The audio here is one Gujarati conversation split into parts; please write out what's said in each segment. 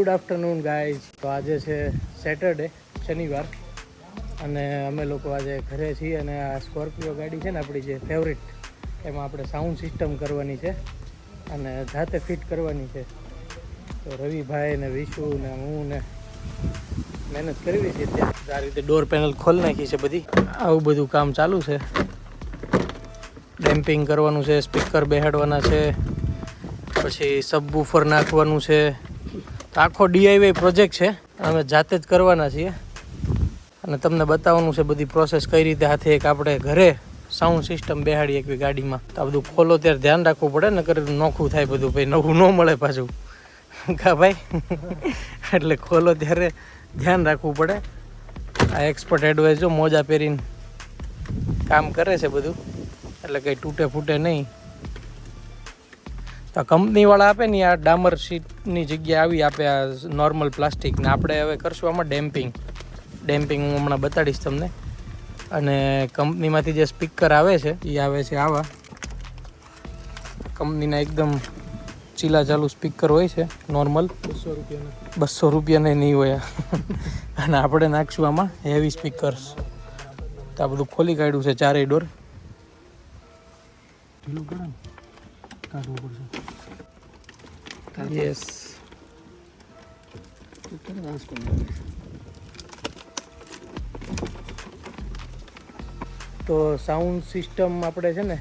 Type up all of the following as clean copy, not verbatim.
Good afternoon guys. તો આજે છે સેટરડે, શનિવાર, અને અમે લોકો આજે ઘરે છીએ. અને આ સ્કોર્પિયો ગાડી છે ને આપણી જે ફેવરિટ, એમાં આપણે સાઉન્ડ સિસ્ટમ કરવાની છે અને જાતે ફિટ કરવાની છે. તો રવિભાઈ ને વિશુ ને હું ને મહેનત કરવી છે. ત્યાં આ રીતે ડોર પેનલ ખોલી નાખી છે બધી. આવું બધું કામ ચાલુ છે. ડેમ્પિંગ કરવાનું છે, સ્પીકર બેહાડવાના છે, પછી સબવૂફર નાખવાનું છે. તો આખો DIY પ્રોજેક્ટ છે, અમે જાતે જ કરવાના છીએ અને તમને બતાવવાનું છે બધી પ્રોસેસ કઈ રીતે હાથે એક આપણે ઘરે સાઉન્ડ સિસ્ટમ બેહાડી એકવી ગાડીમાં. તો આ બધું ખોલો ત્યારે ધ્યાન રાખવું પડે ને, કરે નોખું થાય બધું, ભાઈ નવું ન મળે પાછું કા ભાઈ એટલે ખોલો ત્યારે ધ્યાન રાખવું પડે. આ એક્સપર્ટ એડવાઇસ જો મોજા પહેરીને કામ કરે છે બધું, એટલે કંઈ તૂટે ફૂટે નહીં. તો કંપનીવાળા આપે ને આ ડામર શીટની જગ્યાએ આવી આપે આ નોર્મલ પ્લાસ્ટિક, ને આપણે હવે કરશું આમાં ડેમ્પિંગ હું હમણાં બતાડીશ તમને. અને કંપનીમાંથી જે સ્પીકર આવે છે એ આવે છે આવા કંપનીના એકદમ ચીલા ચાલુ સ્પીકર હોય છે નોર્મલ, 200 રૂપિયાના નહીં હોય. અને આપણે નાખશું આમાં હેવી સ્પીકર્સ. તો આ બધું ખોલી કાઢ્યું છે ચારેય ડોર. યસ, તો સાઉન્ડ સિસ્ટમ આપણે છે ને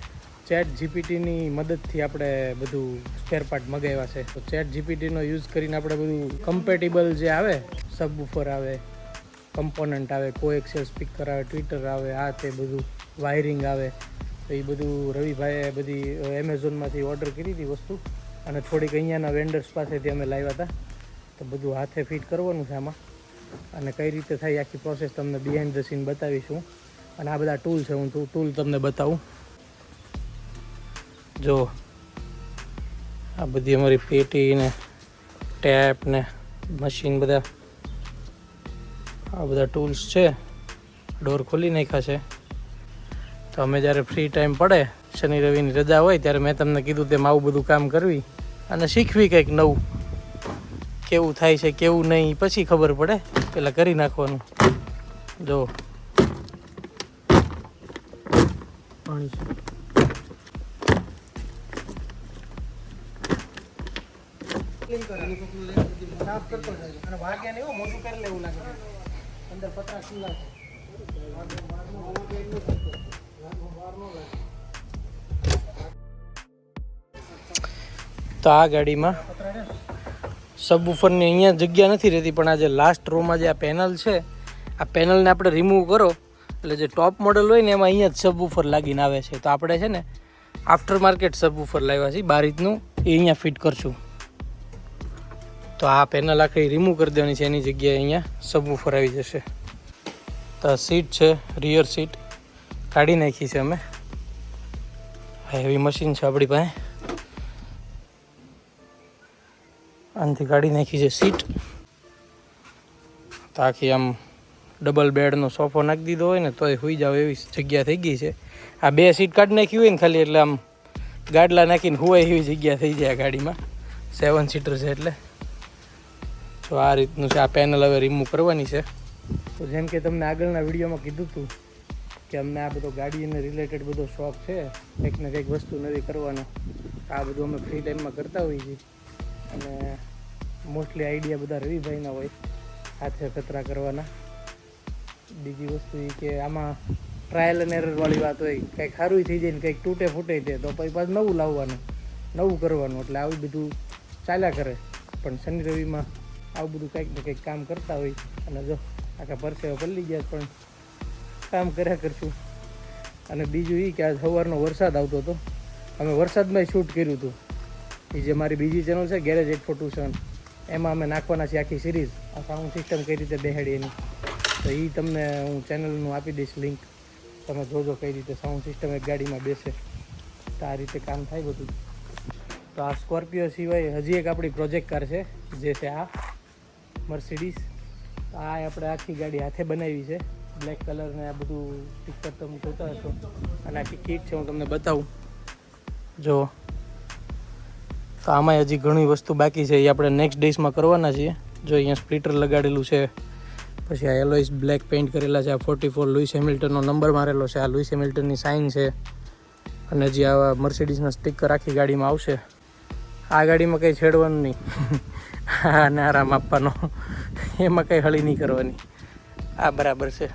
ChatGPTની મદદથી આપણે બધું સ્પેર પાર્ટ મગાવ્યા છે. તો ChatGPTનો યુઝ કરીને આપણે બધું કમ્પેટેબલ જે આવે, સબવૂફર આવે, કમ્પોનન્ટ આવે, કોએક્સિયલ સ્પીકર આવે, ટ્વિટર આવે, આ તે બધું વાયરિંગ આવે. તો એ બધું રવિભાઈએ બધી એમેઝોનમાંથી ઓર્ડર કરી હતી વસ્તુ, અને થોડીક અહીંયાના વેન્ડર્સ પાસેથી અમે લાવ્યા હતા. તો બધું હાથે ફિટ કરવાનું છે આમાં, અને કઈ રીતે થાય આખી પ્રોસેસ તમને બિહાઇન્ડ ધ સીન બતાવીશું. અને આ બધા ટૂલ છે, હું ટૂલ તમને બતાવું. જો આ બધી અમારી પેટી ને ટેપ ને મશીન, બધા આ બધા ટૂલ્સ છે. ડોર ખોલી નાખ્યા છે. તો અમે જ્યારે ફ્રી ટાઈમ પડે, શનિ રવિની રજા હોય, ત્યારે મેં તમને કીધું તેમ આવું બધું કામ કરવી અને શીખવી કંઈક નવું. કેવું થાય છે કેવું નહીં પછી ખબર પડે, પહેલાં કરી નાખવાનું. જો પાણી છે, સાફ કરતો જાય અને વાગ્યા નહીં, મોટું કરી લેવું લાગે અંદર પતરા ખુલ્લા છે. તો આ ગાડીમાં સબવૂફરની અહીંયા જગ્યા નથી રહેતી, પણ આ જે લાસ્ટ રોમાં જે આ પેનલ છે, આ પેનલને આપણે રિમૂવ કરો એટલે જે ટોપ મોડલ હોય ને એમાં અહીંયા જ સબવૂફર લાગીને આવે છે. તો આપણે છે ને આફ્ટર માર્કેટ સબવૂફર લાવ્યા છીએ 12 ઇંચનું, એ અહીંયા ફિટ કરશું. તો આ પેનલ આખી રિમૂવ કરી દેવાની છે, એની જગ્યાએ અહીંયા સબવૂફર આવી જશે. તો સીટ છે, રિયર સીટ કાઢી નાખી છે અમે. હેવી મશીન છે આપણી પાસે, આનાથી કાઢી નાખી છે સીટ. તો આખી આમ ડબલ બેડનો સોફો નાખી દીધો હોય ને તોય સુઈ જાવ એવી જગ્યા થઈ ગઈ છે. આ 2 સીટ કાઢી નાખી હોય ને ખાલી, એટલે આમ ગાડલા નાખીને હુવાય એવી જગ્યા થઈ જાય આ ગાડીમાં. 7 સીટર છે એટલે. તો આ રીતનું છે. આ પેનલ હવે રિમૂવ કરવાની છે. તો જેમ કે તમને આગળના વિડીયોમાં કીધું હતું કે અમને આ બધો ગાડીને રિલેટેડ બધો શોખ છે, કંઈક ને કંઈક વસ્તુ નવી કરવાનો. આ બધું અમે ફ્રી ટાઈમમાં કરતા હોઈએ છીએ. અને મોસ્ટલી આઈડિયા બધા રવિભાઈના હોય, હાથે કચરા કરવાના. બીજી વસ્તુ એ કે આમાં ટ્રાયલ અને એરરવાળી વાત હોય, કંઈક સારું થઈ જાય ને કંઈક તૂટે ફૂટે છે તો પછી પાછું નવું લાવવાનું, નવું કરવાનું. એટલે આવું બધું ચાલ્યા કરે. પણ શનિ રવિમાં આવું બધું કંઈક ને કંઈક કામ કરતા હોય. અને જો આખા પરસેવા પલળી ગયા પણ કામ કર્યા કરશું. અને બીજું એ કે આજ સવારનો વરસાદ આવતો હતો, અમે વરસાદમાં શૂટ કર્યું હતું. એ જે મારી બીજી ચેનલ છે ગેરેજ 8427, એમાં અમે નાખવાના છીએ આખી સિરીઝ, આ સાઉન્ડ સિસ્ટમ કઈ રીતે બેહાડી એની. તો એ તમને હું ચેનલનું આપી દઈશ લિંક, તમે જોજો કઈ રીતે સાઉન્ડ સિસ્ટમ એક ગાડીમાં બેસે. તો આ રીતે કામ થાય બધું. તો આ સ્કોર્પિયો સિવાય હજી એક આપણી પ્રોજેક્ટ કાર છે, જે છે આ મર્સિડીઝ. આ આપણે આખી ગાડી હાથે બનાવી છે, બ્લેક કલર ને આ બધું સ્ટીકર તમે જોતા હશો. અને આખી કીટ છે, હું તમને બતાવું. જો તો આમાં હજી ઘણી વસ્તુ બાકી છે, એ આપણે નેક્સ્ટ ડેઝમાં કરવાના છીએ. જો અહીંયા સ્પ્લિટર લગાડેલું છે, પછી આ એલોઇસ બ્લેક પેઇન્ટ કરેલા છે, આ 44 લુઈસ હેમિલ્ટનનો નંબર મારેલો છે, આ લુઈસ હેમિલ્ટનની સાઇન છે, અને જે આવા મર્સિડીઝના સ્ટીકર આખી ગાડીમાં આવશે. આ ગાડીમાં કંઈ છેડવાનું નહીં, આને આરામ આપવાનો, એમાં કંઈ હળી નહીં કરવાની, આ બરાબર છે.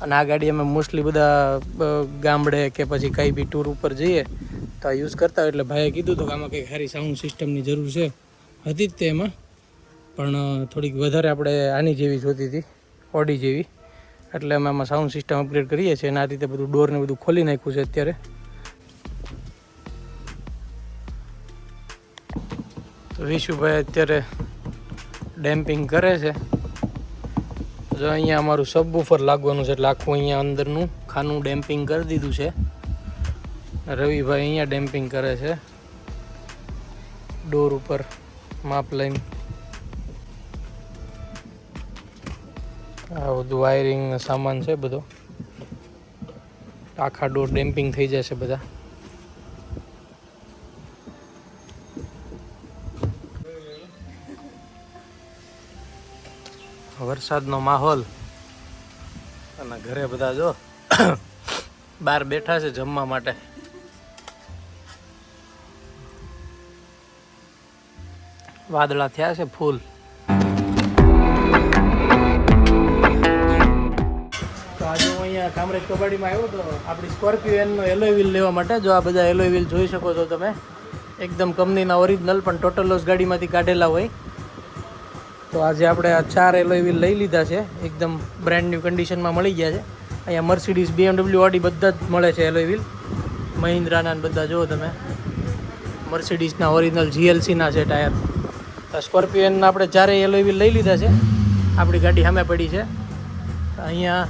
અને આ ગાડી અમે મોસ્ટલી બધા ગામડે કે પછી કંઈ બી ટૂર ઉપર જઈએ તો આ યુઝ કરતા હોય, એટલે ભાઈએ કીધું હતું કે આમાં કંઈક સારી સાઉન્ડ સિસ્ટમની જરૂર છે, હતી જ તે એમાં, પણ થોડીક વધારે આપણે આની જેવી જોતી હતી, ઓડી જેવી, એટલે અમે આમાં સાઉન્ડ સિસ્ટમ અપગ્રેડ કરીએ છીએ અને આ રીતે બધું ડોરને બધું ખોલી નાખ્યું છે અત્યારે. તો વિશુભાઈ અત્યારે ડેમ્પિંગ કરે છે. જો અહીંયા અમારું સબવૂફર લાગવાનું છે, એટલે આખું અહીંયા અંદરનું ખાનું ડેમ્પિંગ કરી દીધું છે. રવિભાઈ અહીંયા ડેમ્પિંગ કરે છે ડોર ઉપર માપ લઈને. આ બધું વાયરિંગ સામાન છે બધો, આખા ડોર ડેમ્પિંગ થઈ જશે બધા. વરસાદનો માહોલ અને ઘરે બધા જો બહાર બેઠા છે જમવા માટે. વાદળા થયા છે ફૂલ. તો આજે હું અહીંયા કામરેજ કબાડીમાં આવ્યો તો આપણી સ્કોર્પિયો એનનો એલોય વ્હીલ લેવા માટે. જો આ બધા એલોય વ્હીલ જોઈ શકો છો તમે, એકદમ કંપનીના ઓરિજિનલ, પણ ટોટલ લોસ ગાડીમાંથી કાઢેલા હોય. તો આજે આપણે આ 4 એલોય વ્હીલ લઈ લીધા છે, એકદમ બ્રાન્ડ ન્યૂ કન્ડિશનમાં મળી ગયા છે. અહીંયા મર્સિડીઝ, BMW, ઓડી બધા જ મળે છે એલોય વ્હીલ, મહિન્દ્રાના બધા જુઓ તમે, મર્સિડીઝના ઓરિજિનલ GLCના છે ટાયર. સ્કોર્પિયોના આપણે 4 એલોય વ્હીલ લઈ લીધા છે, આપણી ગાડી સામે પડી છે. અહીંયા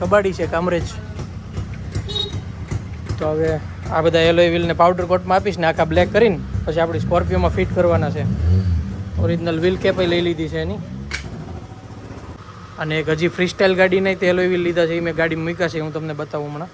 કબાડી છે કામરેજ. તો હવે આ બધા એલોય વ્હીલને પાવડર કોટમાં આપીશ ને આખા બ્લેક કરીને પછી આપણી સ્કોર્પિયોમાં ફિટ કરવાના છે. ઓરિજિનલ વ્હીલ કેપ લઈ લીધી છે એની. અને એક હજી ફ્રી સ્ટાઇલ ગાડી નહીં, તે એલોય વ્હીલ લીધા છે, એ મેં ગાડીમાં મૂક્યા છે, હું તમને બતાવું હમણાં.